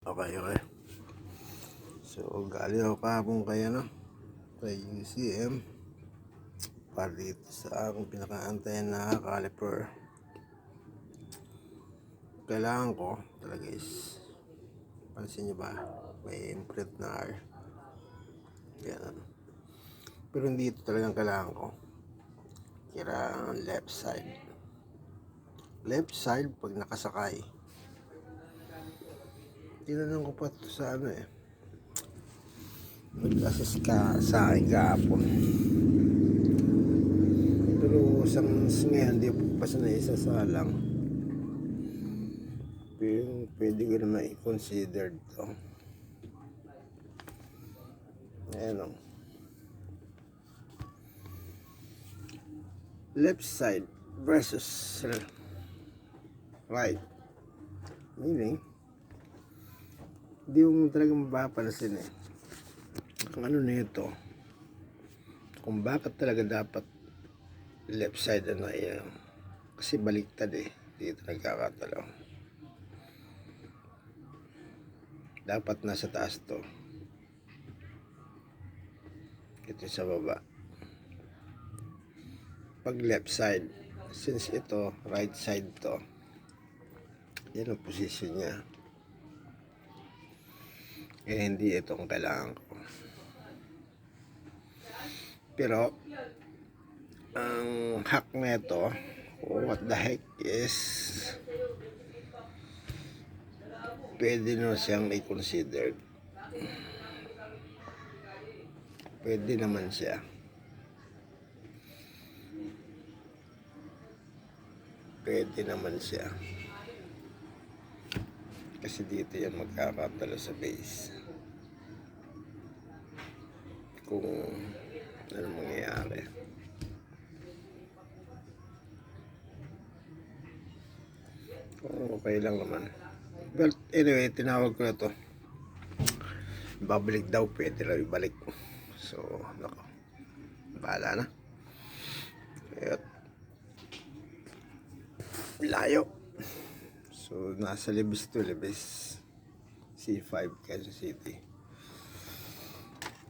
Okay, okay. So, galing ako kahapon kay UCM para dito sa aking pinakaantayan na caliper. Kailangan ko talaga is, pansin nyo ba, may imprint na R. Yan. Pero hindi ito talagang kailangan ko. Kailangan left side. Left side pag nakasakay. Tinanong ko pa ito sa nag-assist ka sa akin kahapon. Pero sa ngayon, hindi po pa siya naisasalang. Pero pwede ko na i-consider ito. Ayan o. Left side versus right. Meaning, hindi mo talaga mapapansin ang nito, kung bakit talaga dapat left side kasi baliktad dito nagkakatalaw. Dapat nasa taas to, ito sa baba. Pag left side, since ito right side to, yan ang position niya. Hindi itong kailangan ko. Pero ang hack nito, what the heck is, pwede nyo siyang i-consider. Pwede naman siya. Kasi dito yan magkakatalo sa base. Kung ano mangyayari. Okay lang naman. But anyway, tinawag ko na to. Babalik daw, pwede lang ibalik. So, nako. Bahala na. At layo. So, nasa Libis C5, Quezon City.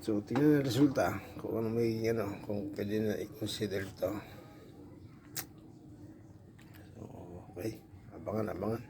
So, tingnan na resulta. Kung ano kung pwede na i-consider to. So, okay. Abangan.